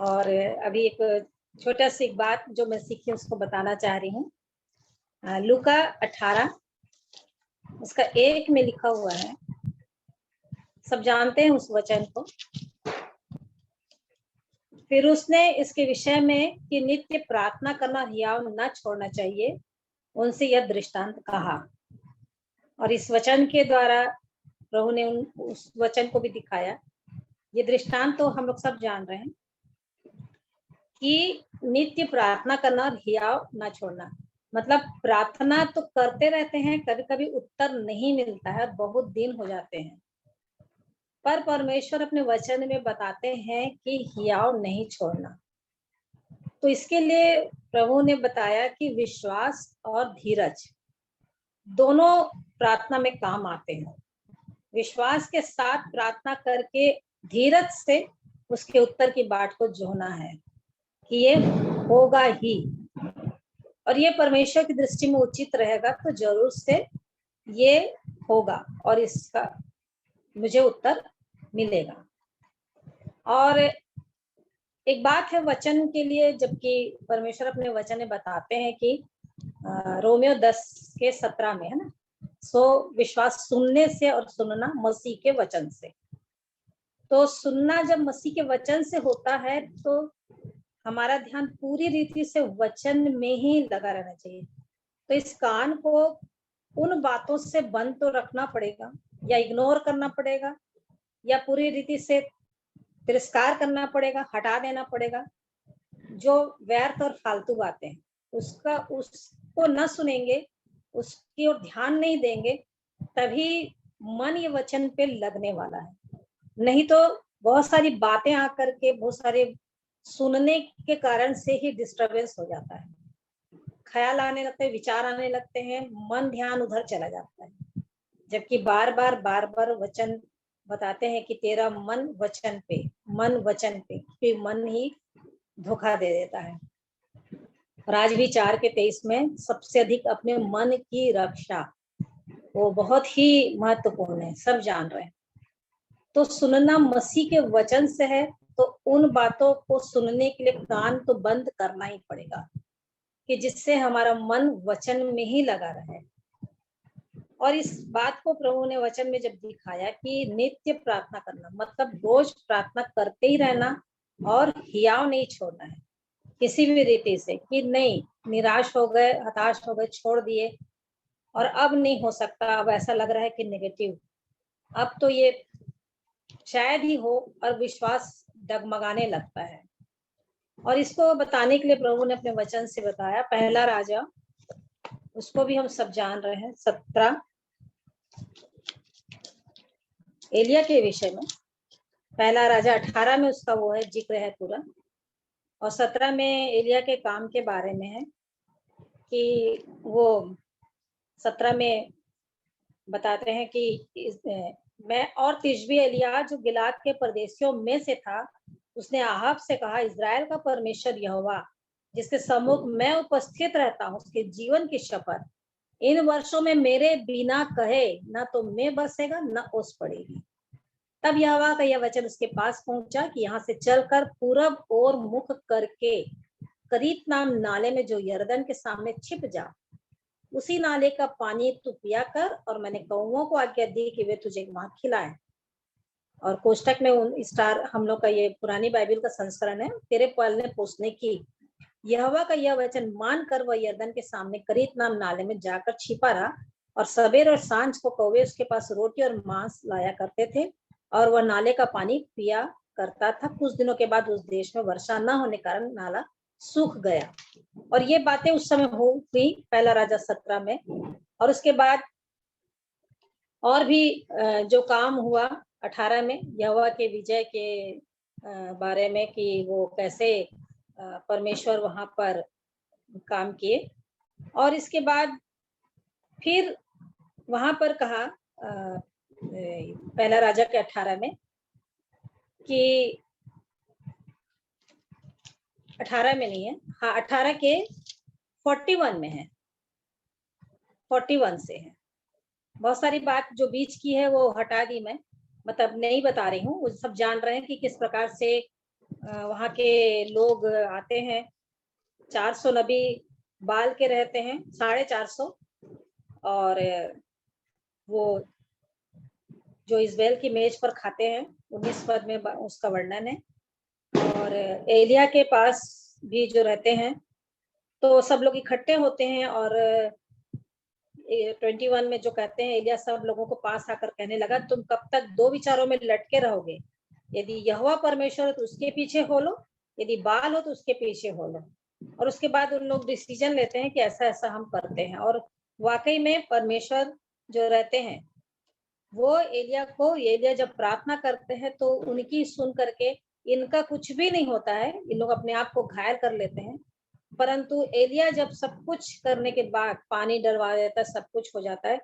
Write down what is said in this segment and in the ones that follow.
और अभी एक छोटा सी एक बात जो मैं सीखी उसको बताना चाह रही हूँ। लूका 18 उसका 1 में लिखा हुआ है, सब जानते हैं उस वचन को। फिर उसने इसके विषय में कि नित्य प्रार्थना करना, हियाव न छोड़ना चाहिए, उनसे यह दृष्टांत कहा। और इस वचन के द्वारा प्रभु ने उस वचन को भी दिखाया। ये दृष्टांत तो हम लोग सब जान रहे हैं कि नित्य प्रार्थना करना और हियाव ना छोड़ना, मतलब प्रार्थना तो करते रहते हैं, कभी कभी उत्तर नहीं मिलता है, बहुत दिन हो जाते हैं, पर परमेश्वर अपने वचन में बताते हैं कि हियाव नहीं छोड़ना। तो इसके लिए प्रभु ने बताया कि विश्वास और धीरज दोनों प्रार्थना में काम आते हैं। विश्वास के साथ प्रार्थना करके धीरज से उसके उत्तर की बाट को जोना है कि ये होगा ही, और ये परमेश्वर की दृष्टि में उचित रहेगा, तो जरूर से ये होगा और इसका मुझे उत्तर मिलेगा। और एक बात है वचन के लिए, जबकि परमेश्वर अपने वचन में बताते हैं कि रोमियो 10:17 में है ना, सो विश्वास सुनने से और सुनना मसीह के वचन से। तो सुनना जब मसीह के वचन से होता है तो हमारा ध्यान पूरी रीति से वचन में ही लगा रहना चाहिए। तो इस कान को उन बातों से बंद तो रखना पड़ेगा, या इग्नोर करना पड़ेगा, या पूरी रीति से तिरस्कार करना पड़ेगा, हटा देना पड़ेगा। जो व्यर्थ और फालतू बातें हैं उसको न सुनेंगे, उसकी ओर ध्यान नहीं देंगे, तभी मन ये वचन पे लगने वाला है। नहीं तो बहुत सारी बातें आकर के, बहुत सारे सुनने के कारण से ही डिस्टरबेंस हो जाता है, ख्याल आने लगते हैं, विचार आने लगते हैं, मन ध्यान उधर चला जाता है। जबकि बार बार वचन बताते हैं कि तेरा मन वचन पे, फिर मन ही धोखा दे देता है। और आज भी 4:23 में सबसे अधिक अपने मन की रक्षा, वो बहुत ही महत्वपूर्ण है, सब जान रहे हैं। तो सुनना मसीह के वचन से है, तो उन बातों को सुनने के लिए कान तो बंद करना ही पड़ेगा, कि जिससे हमारा मन वचन में ही लगा रहे। और इस बात को प्रभु ने वचन में जब दिखाया कि नित्य प्रार्थना करना, मतलब रोज प्रार्थना करते ही रहना और हियाव नहीं छोड़ना है किसी भी रीति से, कि नहीं निराश हो गए, हताश हो गए, छोड़ दिए और अब नहीं हो सकता, अब ऐसा लग रहा है कि नेगेटिव, अब तो ये शायद ही हो, और विश्वास डगमगाने लगता है। और इसको बताने के लिए प्रभु ने अपने वचन से बताया। पहला राजा, उसको भी हम सब जान रहे हैं, 17 एलिया के विषय में। पहला राजा 18 में उसका वो है जिक्र है पूरा, और 17 में एलिया के काम के बारे में है कि वो 17 में बताते हैं कि मैं और तिशबी एलिया जो गिलाद के परदेशियों में से था, उसने आहाब से कहा, इजराइल का परमेश्वर यहोवा जिसके सम्मुख मैं उपस्थित रहता हूँ, उसके जीवन की शपथ, इन वर्षों में मेरे बिना कहे न तो मैं बसेगा न ओस पड़ेगी। तब यहोवा का यह वचन उसके पास पहुंचा कि यहाँ से चलकर पूरब और मुख करके करीत नाम नाले में जो यरदन के सामने छिप जा, उसी नाले का पानी तू पिया कर, और मैंने कौओं को आज्ञा दी कि वे तुझे वहां खिलाएं। और कोष्टक में स्टार, हम लोग का ये पुरानी बाइबल का संस्करण है, तेरे पालने पोसने की यहोवा का यह वचन मान कर वह यरदन के सामने करीत नाम नाले में जाकर छिपा रहा, और सवेर और सांझ को कौवे उसके पास रोटी और मांस लाया करते थे, और वह नाले का पानी पिया करता था। कुछ दिनों के बाद उस देश में वर्षा न होने कारण नाला सूख गया। और ये बातें उस समय हुई, पहला राजा 17 में। और उसके बाद और भी जो काम हुआ 18 में यहोवा के विजय के बारे में, कि वो कैसे परमेश्वर वहां पर काम किए। और इसके बाद फिर वहां पर कहा पहला राजा के 18 में कि 18 में नहीं है, हाँ 18 के 41 में है, 41 से है। बहुत सारी बात जो बीच की है वो हटा दी मैं, मतलब नहीं बता रही हूँ, वो सब जान रहे हैं कि किस प्रकार से वहाँ के लोग आते हैं, 400 नबी बाल के रहते हैं, 450, और वो जो इज़राइल की मेज पर खाते हैं, 19 पद में उसका वर्णन है। और एलिया के पास भी जो रहते हैं, तो सब लोग इकट्ठे होते हैं, और 21 में जो कहते हैं, एलिया सब लोगों को पास आकर कहने लगा, तुम कब तक दो विचारों में लटके रहोगे? यदि यहोवा परमेश्वर हो तो उसके पीछे हो लो, यदि बाल हो तो उसके पीछे हो लो। और उसके बाद उन लोग डिसीजन लेते हैं कि ऐसा ऐसा हम करते हैं। और वाकई में परमेश्वर जो रहते हैं, वो एलिया जब प्रार्थना करते हैं तो उनकी सुन करके इनका कुछ भी नहीं होता है, ये लोग अपने आप को घायल कर लेते हैं। परंतु एलिया जब सब कुछ करने के बाद पानी डलवा देता है, सब कुछ हो जाता है,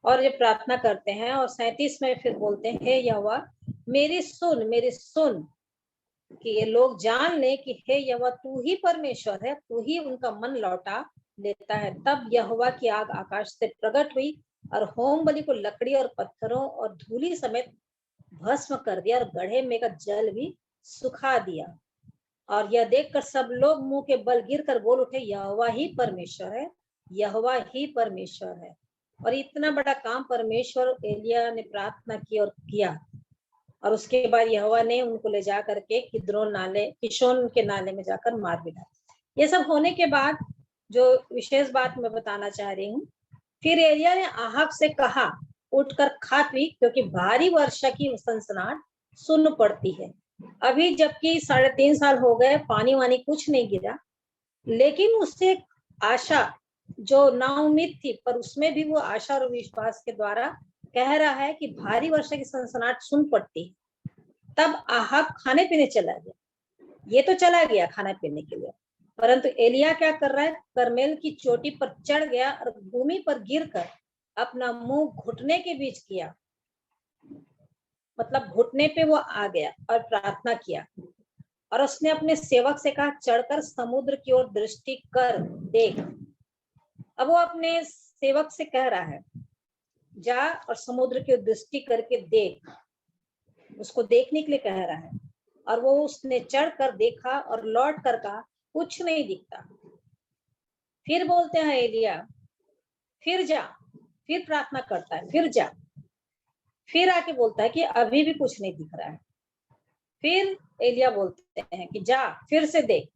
और ये प्रार्थना करते हैं, और 37 में फिर बोलते हैं, हे यहोवा मेरी सुन, कि ये लोग जान ले कि हे यहोवा तू ही परमेश्वर है, तू ही उनका मन लौटा लेता है। तब यहोवा की आग आकाश से प्रकट हुई और होम बलि को लकड़ी और पत्थरों और धूली समेत भस्म कर दिया, और गड्ढे में का जल भी सुखा दिया। और यह देखकर सब लोग मुंह के बल गिरकर बोल उठे, यहोवा ही परमेश्वर है, यहोवा ही परमेश्वर है। और इतना बड़ा काम परमेश्वर एलिया ने प्रार्थना की और किया। और उसके बाद यहोवा ने उनको ले जा करके किशोन के नाले में जाकर मार भी डाला। ये सब होने के बाद जो विशेष बात मैं बताना चाह रही हूँ, फिर एलिया ने आहाब से कहा, उठकर खा पी, क्योंकि भारी वर्षा की सनसनाहट सुन पड़ती है। अभी जबकि 3.5 साल हो गए, पानी वानी कुछ नहीं गिरा, लेकिन उससे आशा जो नाउम्मीद थी, पर उसमें भी वो आशा और विश्वास के द्वारा कह रहा है कि भारी वर्षा की सनसनाहट सुन पड़ती है। तब आहाब खाने पीने चला गया। ये तो चला गया खाने पीने के लिए, परंतु एलिया क्या कर रहा है? करमेल की चोटी पर चढ़ गया और भूमि पर गिरकर अपना मुंह घुटने के बीच किया, मतलब घुटने पे वो आ गया और प्रार्थना किया। और उसने अपने सेवक से कहा, चढ़कर समुद्र की ओर दृष्टि कर देख। अब वो अपने सेवक से कह रहा है, जा और समुद्र की ओर दृष्टि करके देख, उसको देखने के लिए कह रहा है। और वो उसने चढ़ कर देखा और लौट कर कहा, कुछ नहीं दिखता। फिर बोलते हैं एलिया, फिर जा, फिर प्रार्थना करता है, फिर जा, फिर आके बोलता है कि अभी भी कुछ नहीं दिख रहा है। फिर एलिया बोलते हैं कि जा, फिर से देख।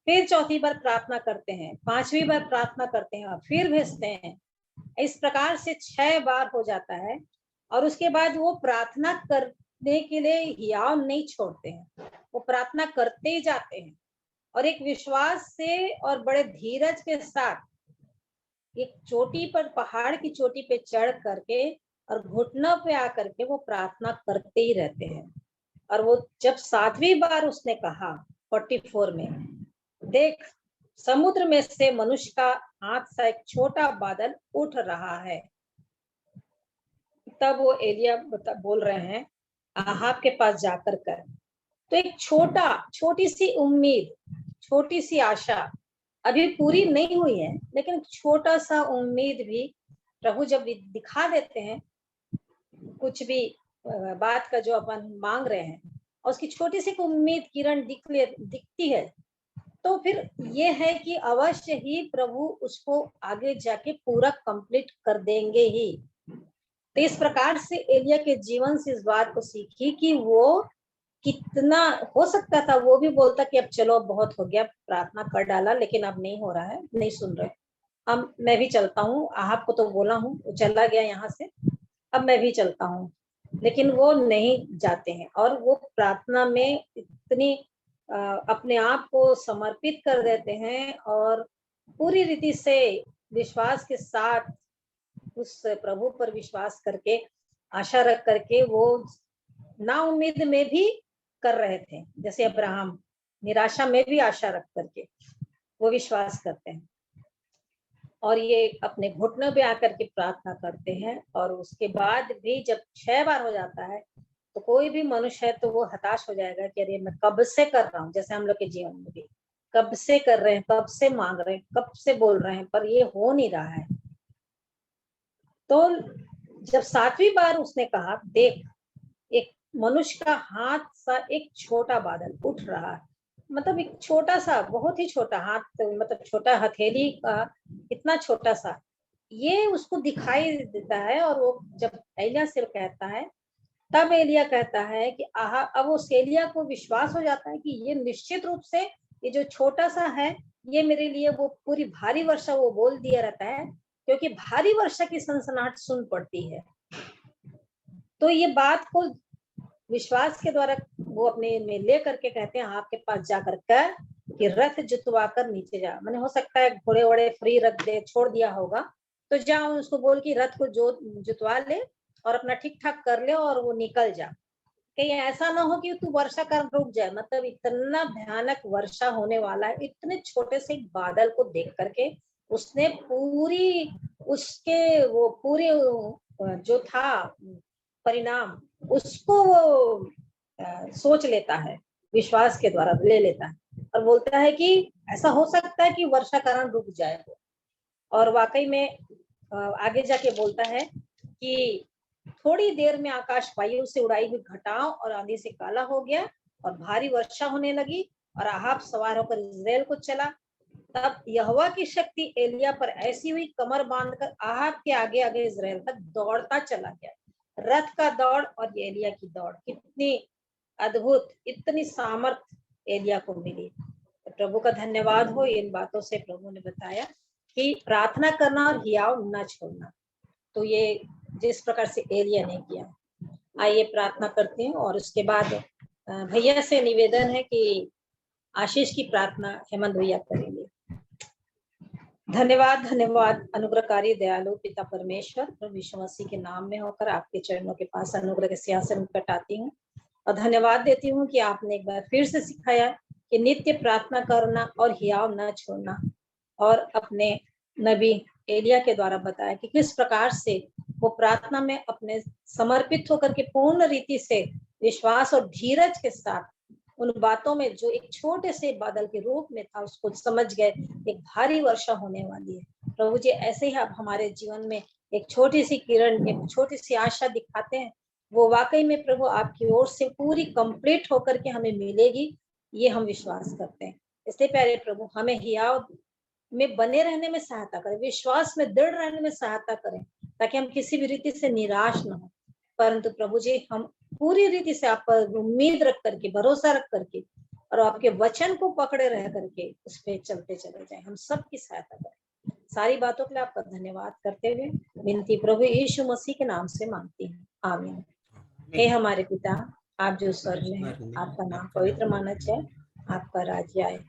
फिर चौथी बार प्रार्थना करते हैं, 5वीं बार प्रार्थना करते हैं और फिर भेजते हैं। इस प्रकार से 6 बार हो जाता है। और उसके बाद वो प्रार्थना करने के लिए हियाव नहीं छोड़ते हैं, वो प्रार्थना करते ही जाते हैं, और एक विश्वास से और बड़े धीरज के साथ एक चोटी पर, पहाड़ की चोटी पे चढ़ करके और घुटनों पे आकर के वो प्रार्थना करते ही रहते हैं। और वो जब 7वीं बार उसने कहा 44 में, देख समुद्र में से मनुष्य का हाथ सा एक छोटा बादल उठ रहा है। तब वो एलिया बोल रहे हैं आहाब के पास जाकर कर। तो एक छोटी सी उम्मीद, छोटी सी आशा अभी पूरी नहीं हुई है, लेकिन छोटा सा उम्मीद भी प्रभु जब दिखा देते हैं, कुछ भी बात का जो अपन मांग रहे हैं, और उसकी छोटी सी उम्मीद किरण दिखती है, तो फिर ये है कि अवश्य ही प्रभु उसको आगे जाके पूरा कंप्लीट कर देंगे ही। तो इस प्रकार से एलिया के जीवन से इस बात को सीखी कि वो कितना हो सकता था, वो भी बोलता कि अब चलो बहुत हो गया, प्रार्थना कर डाला, लेकिन अब नहीं हो रहा है, नहीं सुन रहे, अब मैं भी चलता हूँ, आपको तो बोला हूँ, वो चला गया यहाँ से, अब मैं भी चलता हूँ। लेकिन वो नहीं जाते हैं, और वो प्रार्थना में इतनी अपने आप को समर्पित कर देते हैं, और पूरी रीति से विश्वास के साथ उस प्रभु पर विश्वास करके, आशा रख करके वो ना उम्मीद में भी कर रहे थे, जैसे अब्राहम निराशा में भी आशा रख करके वो विश्वास करते हैं, और ये अपने घुटनों पे आकर के प्रार्थना करते हैं। और उसके बाद भी जब 6 बार हो जाता है, तो कोई भी मनुष्य है तो वो हताश हो जाएगा कि अरे मैं कब से कर रहा हूँ, जैसे हम लोग के जीवन में भी कब से कर रहे हैं, कब से मांग रहे हैं, कब से बोल रहे हैं, पर ये हो नहीं रहा है। तो जब 7वीं बार उसने कहा, देख एक मनुष्य का हाथ सा एक छोटा बादल उठ रहा है। मतलब एक छोटा सा, बहुत ही छोटा हाथ, मतलब छोटा हथेली का इतना छोटा सा, ये उसको दिखाई देता है। और वो जब एलिया से कहता है, तब एलिया कहता है कि आहा, अब उस एलिया को विश्वास हो जाता है कि ये निश्चित रूप से ये जो छोटा सा है, ये मेरे लिए वो पूरी भारी वर्षा, वो बोल दिया रहता है, क्योंकि भारी वर्षा की सनसनाहट सुन पड़ती है। तो ये बात को विश्वास के द्वारा वो अपने में ले करके कहते हैं, आपके पास जाकर कर कि रथ जुतवा कर नीचे जा। मैंने हो सकता है घोड़े वोड़े फ्री रख दे, छोड़ दिया होगा, तो जाओ उसको बोल कि रथ को जुतवा ले और अपना ठीक ठाक कर ले और वो निकल जा। कहीं ऐसा ना हो कि तू वर्षा कर रुक जाए। मतलब इतना भयानक वर्षा होने वाला है, इतने छोटे से बादल को देख करके उसने पूरी उसके वो पूरे जो था परिणाम, उसको वो सोच लेता है, विश्वास के द्वारा ले लेता है और बोलता है कि ऐसा हो सकता है कि वर्षा कारण रुक जाए। और वाकई में आगे जाके बोलता है कि थोड़ी देर में आकाश वायु से उड़ाई हुई घटाओं और आंधी से काला हो गया और भारी वर्षा होने लगी और आहाब सवार होकर इस्राएल को चला। तब यहोवा की शक्ति एलिया पर ऐसी हुई, कमर बांधकर आहाब के आगे आगे इस्राएल तक दौड़ता चला गया। रथ का दौड़ और एलिया की दौड़, कितनी अद्भुत, इतनी सामर्थ एलिया को मिली। तो प्रभु का धन्यवाद हो, इन बातों से प्रभु ने बताया कि प्रार्थना करना और हियाव न छोड़ना। तो ये जिस प्रकार से एलिया ने किया, आइए प्रार्थना करते हैं। और उसके बाद भैया से निवेदन है कि आशीष की प्रार्थना हेमंत भैया करेंगे। धन्यवाद, धन्यवाद अनुग्रहकारी दयालु पिता परमेश्वर, प्रभु यीशु मसीह के नाम में होकर आपके चरणों के पास अनुग्रह के सिंहासन कटाती हूँ और धन्यवाद देती हूँ कि आपने एक बार फिर से सिखाया कि नित्य प्रार्थना करना और हियाव न छोड़ना। और अपने नबी एलिया के द्वारा बताया कि किस प्रकार से वो प्रार्थना में अपने समर्पित होकर के पूर्ण रीति से विश्वास और धीरज के साथ उन बातों में जो एक छोटे से बादल के रूप में था, उसको समझ गए एक भारी वर्षा होने वाली है। प्रभु जी, ऐसे ही आप हमारे जीवन में एक छोटी सी किरण, एक छोटी सी आशा दिखाते हैं, वो वाकई में प्रभु आपकी ओर से पूरी कंप्लीट होकर के हमें मिलेगी, ये हम विश्वास करते हैं। इसलिए प्यारे प्रभु, हमें हियाव में बने रहने में सहायता करें, विश्वास में दृढ़ रहने में सहायता करें, ताकि हम किसी भी रीति से निराश न हो, परंतु प्रभु जी हम पूरी रीति से आप पर उम्मीद रख करके, भरोसा रख करके और आपके वचन को पकड़े रह करके उस पर चलते चले जाए। हम सबकी सहायता करें। सारी बातों के लिए आपका धन्यवाद करते हुए विनती प्रभु यीशु मसीह के नाम से मांगती हूँ, आमीन। हे हमारे पिता, आप जो स्वर्ग में हैं, आपका नाम पवित्र माना जाए, आपका राज्य आए,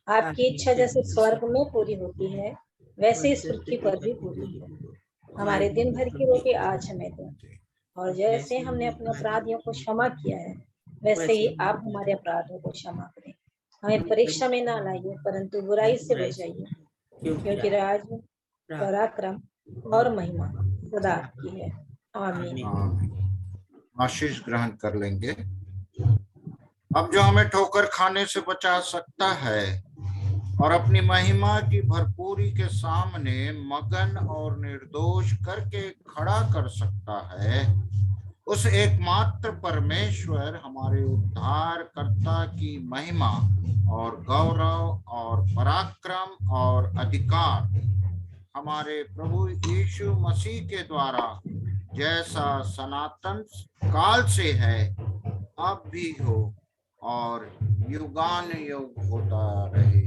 आपकी इच्छा जैसे स्वर्ग में पूरी होती है वैसे इस पृथ्वी पर भी पूरी हो। हमारे दिन भर की रोटी आज हमें दो, और जैसे हमने अपने अपराधियों को क्षमा किया है वैसे ही आप हमारे अपराधों को क्षमा करें। हमें परीक्षा में ना लाइए, परंतु बुराई से बचाइए, क्योंकि राज्य, पराक्रम और महिमा सदा आपकी है, आमीन। आशीष ग्रहण कर लेंगे। अब जो हमें ठोकर खाने से बचा सकता है और अपनी महिमा की भरपूरी के सामने मगन और निर्दोष करके खड़ा कर सकता है, उस एकमात्र परमेश्वर हमारे उद्धारकर्ता की महिमा और गौरव और पराक्रम और अधिकार हमारे प्रभु यीशु मसीह के द्वारा जैसा सनातन काल से है, अब भी हो और युगान युग होता रहे।